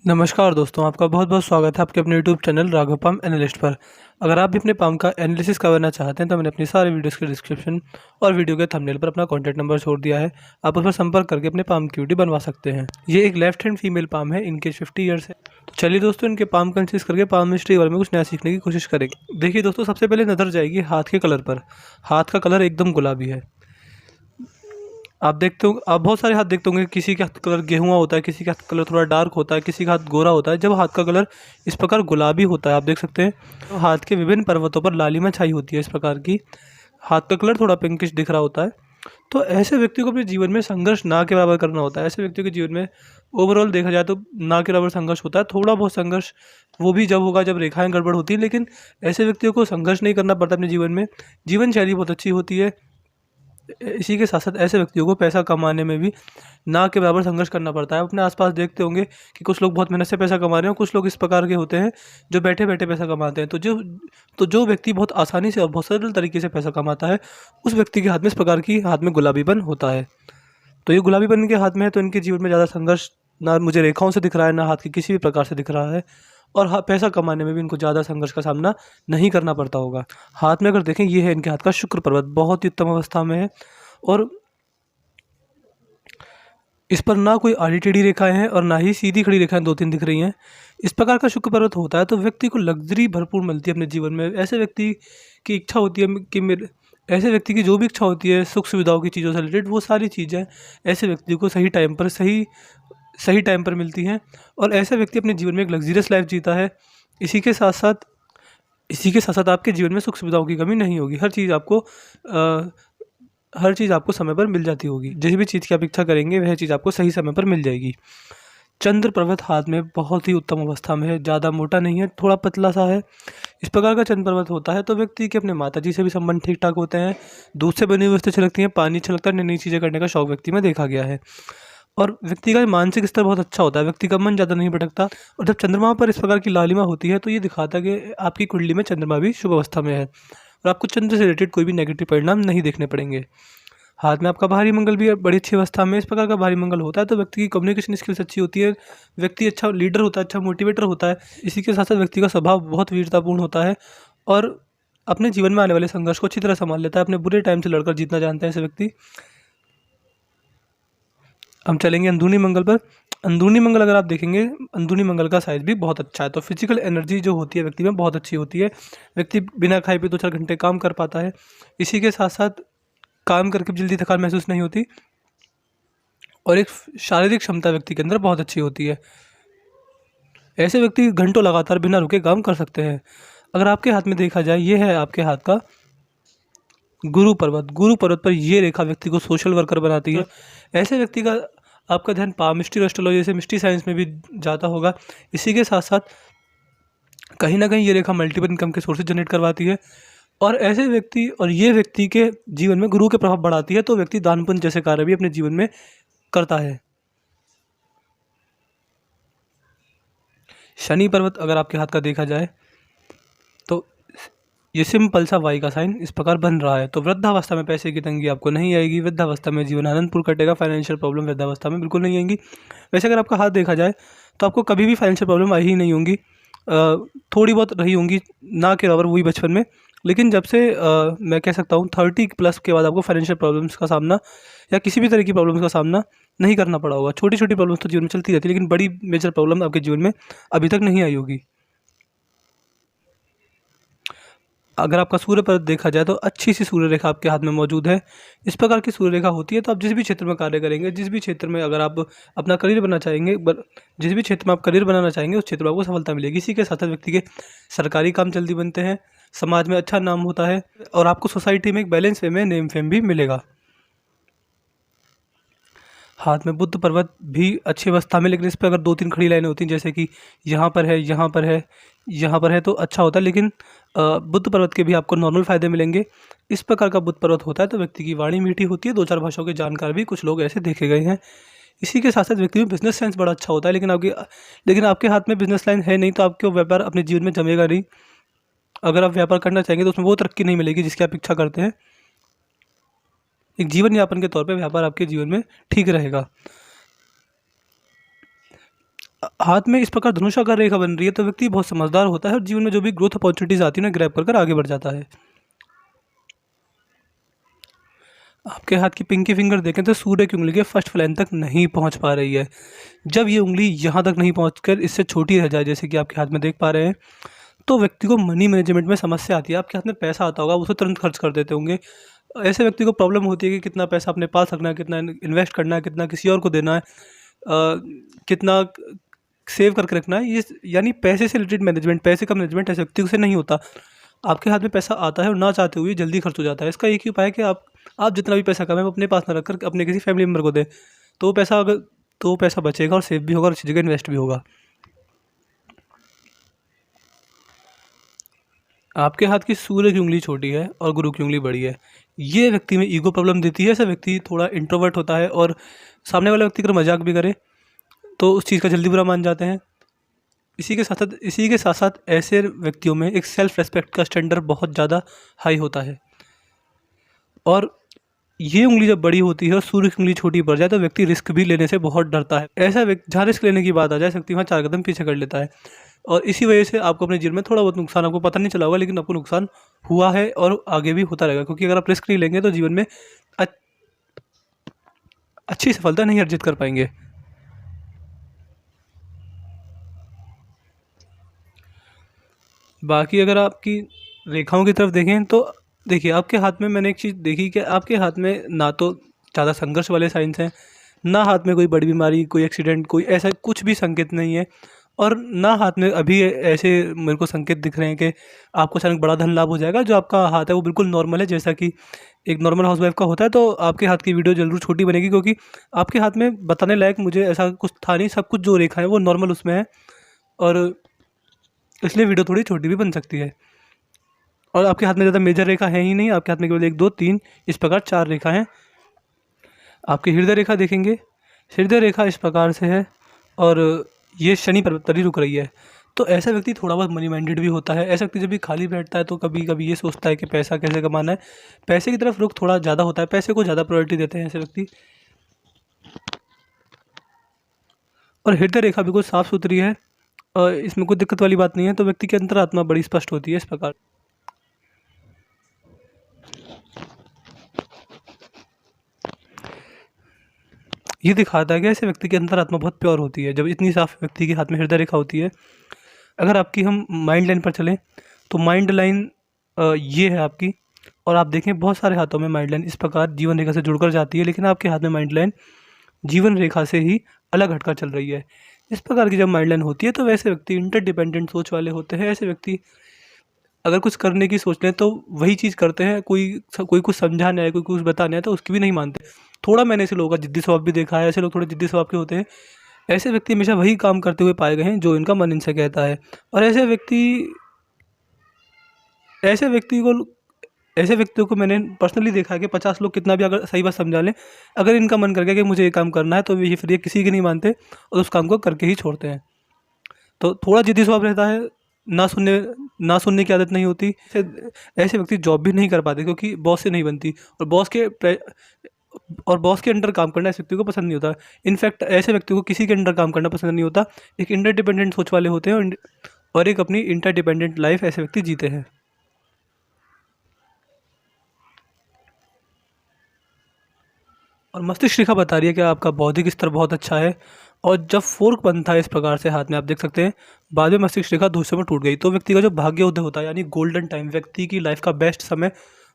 नमस्कार दोस्तों, आपका बहुत बहुत स्वागत है आपके अपने YouTube channel Raghav palm analyst पर। अगर आप भी अपने पाम का एनालिसिस करवाना चाहते हैं तो मैंने अपनी सारे वीडियोस के डिस्क्रिप्शन और वीडियो के थंबनेल पर अपना कॉन्टैक्ट नंबर छोड़ दिया है। आप उस पर संपर्क करके अपने पाम की वीडियो बनवा सकते हैं। ये एक लेफ्ट हैंड फीमेल पाम है, इनके 50 ईयर्स है। तो चलिए दोस्तों, इनके पाम का एनालिसिस करके पाम मिस्ट्री बारे में कुछ नया सीखने की कोशिश करेंगे। देखिए दोस्तों, सबसे पहले नज़र जाएगी हाथ के कलर पर। हाथ का कलर एकदम गुलाबी है। आप बहुत सारे हाथ देखते होंगे, किसी का हाथ कलर गेहुआ होता है, किसी का हाथ कलर थोड़ा डार्क होता है, किसी का हाथ गोरा होता है। जब हाथ का कलर इस प्रकार गुलाबी होता है, आप देख सकते हैं, तो हाथ के विभिन्न पर्वतों पर लालिमा छाई होती है इस प्रकार की। हाथ का कलर थोड़ा पिंकिश दिख रहा होता है। तो ऐसे व्यक्ति को अपने जीवन में संघर्ष ना के बराबर करना होता है। ऐसे व्यक्ति के जीवन में ओवरऑल देखा जाए तो ना के बराबर संघर्ष होता है। थोड़ा बहुत संघर्ष वो भी जब होगा जब रेखाएं गड़बड़ होती हैं, लेकिन ऐसे व्यक्तियों को संघर्ष नहीं करना पड़ता अपने जीवन में। जीवन शैली बहुत अच्छी होती है। इसी के साथ साथ ऐसे व्यक्तियों को पैसा कमाने में भी ना के बराबर संघर्ष करना पड़ता है। अपने आसपास देखते होंगे कि कुछ लोग बहुत मेहनत से पैसा कमा रहे हैं, कुछ लोग इस प्रकार के होते हैं जो बैठे बैठे पैसा कमाते हैं। तो जो व्यक्ति बहुत आसानी से और बहुत सरल तरीके से पैसा कमाता है, उस व्यक्ति के हाथ में इस प्रकार की हाथ में गुलाबीपन होता है। तो ये गुलाबीपन इनके हाथ में है, तो इनके जीवन में ज़्यादा संघर्ष ना मुझे रेखाओं से दिख रहा है, ना हाथ के किसी भी प्रकार से दिख रहा है। और पैसा कमाने में भी इनको ज़्यादा संघर्ष का सामना नहीं करना पड़ता होगा। हाथ में अगर देखें, ये है इनके हाथ का शुक्र पर्वत, बहुत ही उत्तम अवस्था में है। और इस पर ना कोई आड़ी टेढ़ी रेखाएं हैं और ना ही सीधी खड़ी रेखाएं दो तीन दिख रही हैं। इस प्रकार का शुक्र पर्वत होता है तो व्यक्ति को लग्जरी भरपूर मिलती है अपने जीवन में। ऐसे व्यक्ति की इच्छा होती है कि मेरे ऐसे व्यक्ति की जो भी इच्छा होती है सुख सुविधाओं की चीज़ों से रिलेटेड, वो सारी चीज़ें ऐसे व्यक्ति को सही टाइम पर मिलती हैं। और ऐसा व्यक्ति अपने जीवन में एक लग्जरियस लाइफ जीता है। इसी के साथ साथ इसी के साथ साथ आपके जीवन में सुख सुविधाओं की कमी नहीं होगी। हर चीज़ आपको समय पर मिल जाती होगी। जिस भी चीज़ की आप इच्छा करेंगे वह चीज़ आपको सही समय पर मिल जाएगी। चंद्र पर्वत हाथ में बहुत ही उत्तम अवस्था में है, ज़्यादा मोटा नहीं है, थोड़ा पतला सा है। इस प्रकार का चंद्र पर्वत होता है तो व्यक्ति के अपने माता जी से भी संबंध ठीक ठाक होते हैं। दूध से बनी हुई वस्तु अच्छी लगती हैं, पानी अच्छा लगता है, नई नई चीज़ें करने का शौक व्यक्ति में देखा गया है। और व्यक्ति का मानसिक स्तर बहुत अच्छा होता है, व्यक्ति का मन ज़्यादा नहीं भटकता। और जब चंद्रमा पर इस प्रकार की लालिमा होती है तो ये दिखाता है कि आपकी कुंडली में चंद्रमा भी शुभ अवस्था में है और आपको चंद्र से रिलेटेड कोई भी नेगेटिव परिणाम नहीं देखने पड़ेंगे। हाथ में आपका भारी मंगल भी बड़ी अच्छी अवस्था में। इस प्रकार का भारी मंगल होता है तो व्यक्ति की कम्युनिकेशन स्किल्स अच्छी होती है, व्यक्ति अच्छा लीडर होता है, अच्छा मोटिवेटर होता है। इसी के साथ साथ व्यक्ति का स्वभाव बहुत वीरतापूर्ण होता है और अपने जीवन में आने वाले संघर्ष को अच्छी तरह संभाल लेता है। अपने बुरे टाइम से लड़कर जीतना जानता है ऐसे व्यक्ति। हम चलेंगे अंदरूनी मंगल पर। अंदरूनी मंगल अगर आप देखेंगे, अंदरूनी मंगल का साइज भी बहुत अच्छा है। तो फिजिकल एनर्जी जो होती है व्यक्ति में बहुत अच्छी होती है। व्यक्ति बिना खाए पिए 2-4 घंटे काम कर पाता है। इसी के साथ साथ काम करके जल्दी थकान महसूस नहीं होती और एक शारीरिक क्षमता व्यक्ति के अंदर बहुत अच्छी होती है। ऐसे व्यक्ति घंटों लगातार बिना रुके काम कर सकते हैं। अगर आपके हाथ में देखा जाए, ये है आपके हाथ का गुरु पर्वत। गुरु पर्वत पर ये रेखा व्यक्ति को सोशल वर्कर बनाती है। ऐसे व्यक्ति का आपका ध्यान पामिस्ट्री और एस्ट्रोलॉजी से मिस्ट्री साइंस में भी जाता होगा। इसी के साथ साथ कहीं ना कहीं ये रेखा मल्टीपल इनकम के सोर्सेज जनरेट करवाती है। और ये व्यक्ति के जीवन में गुरु के प्रभाव बढ़ाती है, तो व्यक्ति दान पुण्य जैसे कार्य भी अपने जीवन में करता है। शनि पर्वत अगर आपके हाथ का देखा जाए तो ये सिंपल सा वाई का साइन इस प्रकार बन रहा है। तो वृद्धावस्था में पैसे की तंगी आपको नहीं आएगी, वृद्धावस्था में जीवन आनंदपुर कटेगा। फाइनेंशियल प्रॉब्लम वृद्धावस्था में बिल्कुल नहीं आएंगी। वैसे अगर आपका हाथ देखा जाए तो आपको कभी भी फाइनेंशियल प्रॉब्लम आई ही नहीं होंगी। थोड़ी बहुत रही होंगी, ना के बराबर वही बचपन में। लेकिन जब से मैं कह सकता हूँ 30+ के बाद आपको फाइनेंशियल प्रॉब्लम्स का सामना या किसी भी तरह की प्रॉब्लम्स का सामना नहीं करना पड़ा होगा। छोटी छोटी प्रॉब्लम्स तो जीवन में चलती रहती है, लेकिन बड़ी मेजर प्रॉब्लम आपके जीवन में अभी तक नहीं आई होगी। अगर आपका सूर्य पर्वत देखा जाए तो अच्छी सी सूर्य रेखा आपके हाथ में मौजूद है। इस प्रकार की सूर्य रेखा होती है तो आप जिस भी क्षेत्र में कार्य करेंगे, जिस भी क्षेत्र में अगर आप अपना करियर बनना चाहेंगे, जिस भी क्षेत्र में आप करियर बनाना चाहेंगे उस क्षेत्र में आपको सफलता मिलेगी। इसी के साथ साथ व्यक्ति के सरकारी काम जल्दी बनते हैं, समाज में अच्छा नाम होता है और आपको सोसाइटी में एक बैलेंस वे में नेम फेम भी मिलेगा। हाथ में बुद्ध पर्वत भी अच्छी अवस्था में, लेकिन इस पर अगर 2-3 खड़ी लाइनें होती हैं, जैसे कि यहाँ पर है, यहाँ पर है, यहाँ पर है, तो अच्छा होता है। लेकिन बुद्ध पर्वत के भी आपको नॉर्मल फ़ायदे मिलेंगे। इस प्रकार का बुद्ध पर्वत होता है तो व्यक्ति की वाणी मीठी होती है। 2-4 भाषाओं के जानकार भी कुछ लोग ऐसे देखे गए हैं। इसी के साथ साथ व्यक्ति में बिजनेस सेंस बड़ा अच्छा होता है। लेकिन आपके हाथ में बिजनेस लाइन है नहीं, तो आपके व्यापार अपने जीवन में जमेगा नहीं। अगर आप व्यापार करना चाहेंगे तो उसमें वो तरक्की नहीं मिलेगी जिसकी आप इच्छा करते हैं। एक जीवन यापन के तौर पे व्यापार आपके जीवन में ठीक रहेगा। हाथ में इस प्रकार धनुषाकार रेखा बन रही है तो व्यक्ति बहुत समझदार होता है और जीवन में जो भी ग्रोथ अपॉर्चुनिटीज आती है ना ग्रैब कर आगे बढ़ जाता है। आपके हाथ की पिंकी फिंगर देखें तो सूर्य की उंगली के फर्स्ट फ्लैन तक नहीं पहुंच पा रही है। जब ये उंगली यहाँ तक नहीं पहुंचकर इससे छोटी रह जाए, जैसे कि आपके हाथ में देख पा रहे हैं, तो व्यक्ति को मनी मैनेजमेंट में समस्या आती है। आपके हाथ में पैसा आता होगा, उसे तुरंत खर्च कर देते होंगे। ऐसे व्यक्ति को प्रॉब्लम होती है कि कितना पैसा अपने पास रखना है, कितना इन्वेस्ट करना है, कितना किसी और को देना है, कितना सेव करके रखना है। ये यानी पैसे से रिलेटेड मैनेजमेंट, पैसे का मैनेजमेंट ऐसे व्यक्ति से नहीं होता। आपके हाथ में पैसा आता है और ना चाहते हुए जल्दी खर्च हो जाता है। इसका एक ही उपाय है कि आप जितना भी पैसा कमाएं वो अपने पास ना रखकर अपने किसी फैमिली मेम्बर को दें, तो वो पैसा बचेगा और सेव भी होगा और अच्छी जगह इन्वेस्ट भी होगा। आपके हाथ की सूर्य की उंगली छोटी है और गुरु की उंगली बड़ी है। ये व्यक्ति में ईगो प्रॉब्लम देती है। ऐसा व्यक्ति थोड़ा इंट्रोवर्ट होता है और सामने वाला व्यक्ति अगर मजाक भी करे तो उस चीज़ का जल्दी बुरा मान जाते हैं। इसी के साथ साथ ऐसे व्यक्तियों में एक सेल्फ रेस्पेक्ट का स्टैंडर्ड बहुत ज़्यादा हाई होता है। और ये उंगली जब बड़ी होती है और सूर्य की उंगली छोटी पड़ जाए तो व्यक्ति रिस्क भी लेने से बहुत डरता है। ऐसा व्यक्ति जहाँ रिस्क लेने की बात आ जाए, व्यक्ति वहाँ 4 कदम पीछे कर लेता है। और इसी वजह से आपको अपने जीवन में थोड़ा बहुत नुकसान, आपको पता नहीं चला होगा लेकिन आपको नुकसान हुआ है और आगे भी होता रहेगा, क्योंकि अगर आप रिस्क नहीं लेंगे तो जीवन में अच्छी सफलता नहीं अर्जित कर पाएंगे। बाकी अगर आपकी रेखाओं की तरफ देखें तो देखिए, आपके हाथ में मैंने एक चीज़ देखी कि आपके हाथ में ना तो ज़्यादा संघर्ष वाले साइंस हैं, ना हाथ में कोई बड़ी बीमारी, कोई एक्सीडेंट, कोई ऐसा कुछ भी संकेत नहीं है। और ना हाथ में अभी ऐसे मेरे को संकेत दिख रहे हैं कि आपको अचानक बड़ा धन लाभ हो जाएगा। जो आपका हाथ है वो बिल्कुल नॉर्मल है, जैसा कि एक नॉर्मल हाउसवाइफ का होता है। तो आपके हाथ की वीडियो ज़रूर छोटी बनेगी, क्योंकि आपके हाथ में बताने लायक मुझे ऐसा कुछ था नहीं। सब कुछ जो रेखा है वो नॉर्मल उसमें है और इसलिए वीडियो थोड़ी छोटी भी बन सकती है। और आपके हाथ में ज़्यादा मेजर रेखा है ही नहीं, आपके हाथ में केवल 1 2 3 इस प्रकार 4 रेखा हैं। आपकी हृदय रेखा देखेंगे, हृदय रेखा इस प्रकार से है और ये शनि पर्वत पर ही रुक रही है। तो ऐसा व्यक्ति थोड़ा बहुत मनी माइंडेड भी होता है। ऐसा व्यक्ति जब भी खाली बैठता है तो कभी कभी ये सोचता है कि पैसा कैसे कमाना है, पैसे की तरफ रुख थोड़ा ज़्यादा होता है, पैसे को ज़्यादा प्रायोरिटी देते हैं ऐसे व्यक्ति। और हृदय रेखा बिल्कुल साफ़ सुथरी है और इसमें कोई दिक्कत वाली बात नहीं है। तो व्यक्ति की अंतरात्मा बड़ी स्पष्ट होती है इस प्रकार। ये दिखाता है कि ऐसे व्यक्ति की अंतरात्मा बहुत प्योर होती है जब इतनी साफ व्यक्ति के हाथ में हृदय रेखा होती है। अगर आपकी हम माइंड लाइन पर चलें तो माइंड लाइन ये है आपकी, और आप देखें बहुत सारे हाथों में माइंड लाइन इस प्रकार जीवन रेखा से जुड़कर जाती है, लेकिन आपके हाथ में माइंड लाइन जीवन रेखा से ही अलग हटकर चल रही है। इस प्रकार की जब माइंड लाइन होती है तो वैसे व्यक्ति इंटरडिपेंडेंट सोच वाले होते हैं। ऐसे व्यक्ति अगर कुछ करने की सोच लें तो वही चीज़ करते हैं। कोई कुछ समझाने आए, कोई कुछ बताने आए तो उसकी भी नहीं मानते। थोड़ा मैंने ऐसे लोगों का जिद्दी स्वभाव भी देखा है। ऐसे लोग थोड़े जिद्दी स्वभाव के होते हैं। ऐसे व्यक्ति हमेशा वही काम करते हुए पाए गए हैं जो इनका मन इनसे कहता है। और ऐसे व्यक्ति को ऐसे व्यक्तियों को मैंने पर्सनली देखा है कि 50 लोग कितना भी अगर सही बात समझा लें, अगर इनका मन कर गया कि मुझे ये काम करना है तो ये फिर ये किसी की नहीं मानते और उस काम को करके ही छोड़ते हैं। तो थोड़ा जिद्दी स्वभाव रहता है, ना सुनने की आदत नहीं होती। ऐसे व्यक्ति जॉब भी नहीं कर पाते क्योंकि बॉस से नहीं बनती, और बॉस के अंडर काम करना इस व्यक्ति को पसंद नहीं होता। इनफैक्ट ऐसे व्यक्ति को किसी के अंडर काम करना पसंद नहीं होता। एक इंटरडिपेंडेंट सोच वाले होते हैं और एक अपनी इंटरडिपेंडेंट लाइफ ऐसे व्यक्ति जीते हैं। और मस्तिष्क रेखा बता रही है कि आपका बौद्धिक स्तर बहुत अच्छा है। और जब फोर्क बनता है इस प्रकार से हाथ में, आप देख सकते हैं, बाद में मस्तिष्क रेखा 2 हिस्सों में टूट गई। तो व्यक्ति का जो भाग्य उदय होता है, यानी गोल्डन टाइम, व्यक्ति की लाइफ का बेस्ट समय,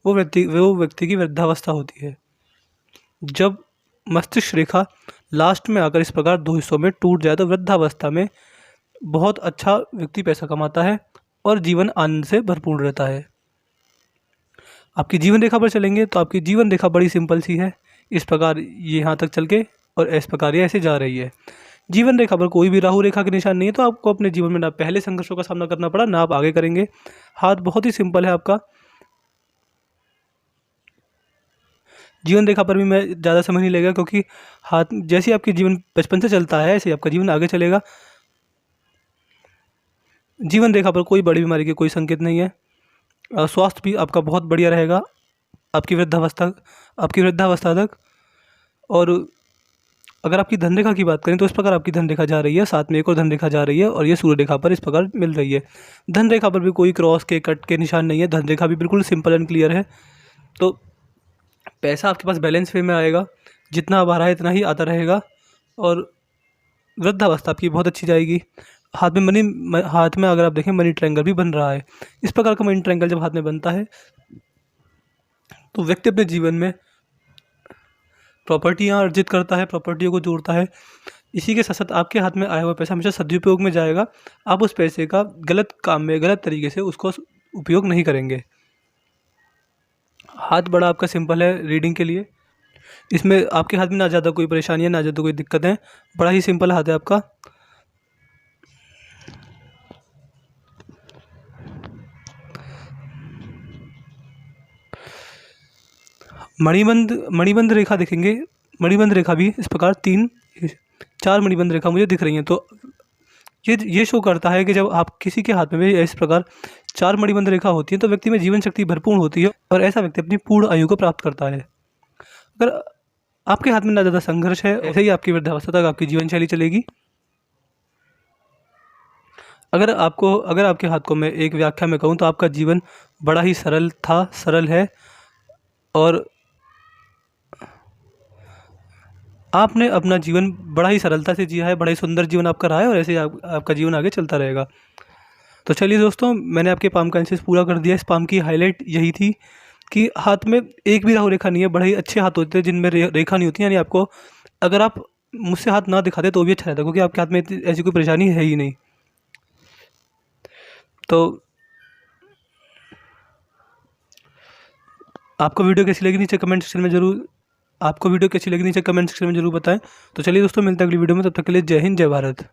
वो व्यक्ति की वृद्धावस्था होती है। जब मस्तिष्क रेखा लास्ट में आकर इस प्रकार 2 हिस्सों में टूट जाए तो वृद्धावस्था में बहुत अच्छा व्यक्ति पैसा कमाता है और जीवन आनंद से भरपूर रहता है। आपकी जीवन रेखा पर चलेंगे तो आपकी जीवन रेखा बड़ी सिंपल सी है। इस प्रकार ये यहाँ तक चल के और इस प्रकार ये ऐसे जा रही है। जीवन रेखा पर कोई भी राहु रेखा के निशान नहीं है। तो आपको अपने जीवन में ना पहले संघर्षों का सामना करना पड़ा, ना आप आगे करेंगे। हाथ बहुत ही सिंपल है आपका। जीवन रेखा पर भी मैं ज़्यादा समय नहीं लगेगा, क्योंकि हाथ जैसे आपकी जीवन बचपन से चलता है ऐसे ही आपका जीवन आगे चलेगा। जीवन रेखा पर कोई बड़ी बीमारी के कोई संकेत नहीं है। स्वास्थ्य भी आपका बहुत बढ़िया रहेगा आपकी वृद्धावस्था तक। और अगर आपकी धन रेखा की बात करें तो इस प्रकार आपकी धन रेखा जा रही है, साथ में एक और धन रेखा जा रही है और ये सूर्य रेखा पर इस प्रकार मिल रही है। धन रेखा पर भी कोई क्रॉस के कट के निशान नहीं है, धन रेखा भी बिल्कुल सिंपल एंड क्लियर है। तो पैसा आपके पास बैलेंस वे में आएगा, जितना अब आ रहा है इतना ही आता रहेगा और वृद्धावस्था आपकी बहुत अच्छी जाएगी। हाथ में अगर आप देखें मनी ट्रायंगल भी बन रहा है। इस प्रकार का मनी ट्रायंगल जब हाथ में बनता है तो व्यक्ति अपने जीवन में प्रॉपर्टियाँ अर्जित करता है, प्रॉपर्टियों को जोड़ता है। इसी के साथ साथ आपके हाथ में आया हुआ पैसा हमेशा सदुपयोग में जाएगा। आप उस पैसे का गलत काम में, गलत तरीके से उसको उपयोग नहीं करेंगे। हाथ बड़ा आपका सिंपल है रीडिंग के लिए। इसमें आपके हाथ में ना ज़्यादा कोई परेशानी है, ना ज़्यादा कोई दिक्कत है, बड़ा ही सिंपल हाथ है आपका। मणिबंध रेखा देखेंगे। मणिबंध रेखा भी इस प्रकार 4 मणिबंध रेखा मुझे दिख रही हैं। तो ये शो करता है कि जब आप किसी के हाथ में भी इस प्रकार 4 मणिबंध रेखा होती है तो व्यक्ति में जीवन शक्ति भरपूर होती है और ऐसा व्यक्ति अपनी पूर्ण आयु को प्राप्त करता है। अगर आपके हाथ में ना ज़्यादा संघर्ष है, ऐसे ही आपकी वृद्धावस्था तक आपकी जीवन शैली चलेगी। अगर आपके हाथ को मैं एक व्याख्या में कहूँ तो आपका जीवन बड़ा ही सरल है और आपने अपना जीवन बड़ा ही सरलता से जिया है, बड़ा ही सुंदर जीवन आपका रहा है और ऐसे ही आपका जीवन आगे चलता रहेगा। तो चलिए दोस्तों, मैंने आपके पाम का एनालिसिस पूरा कर दिया। इस पाम की हाईलाइट यही थी कि हाथ में एक भी राहु रेखा नहीं है। बड़े ही अच्छे हाथ होते हैं जिनमें रेखा नहीं होती, यानी आपको अगर आप मुझसे हाथ ना दिखाते तो भी अच्छा रहता, क्योंकि आपके हाथ में ऐसी कोई परेशानी है ही नहीं। तो आपको वीडियो कैसी लगी नीचे कमेंट सेक्शन में ज़रूर बताएं। तो चलिए दोस्तों, मिलते हैं अगली वीडियो में, तब तक के लिए जय हिंद, जय भारत।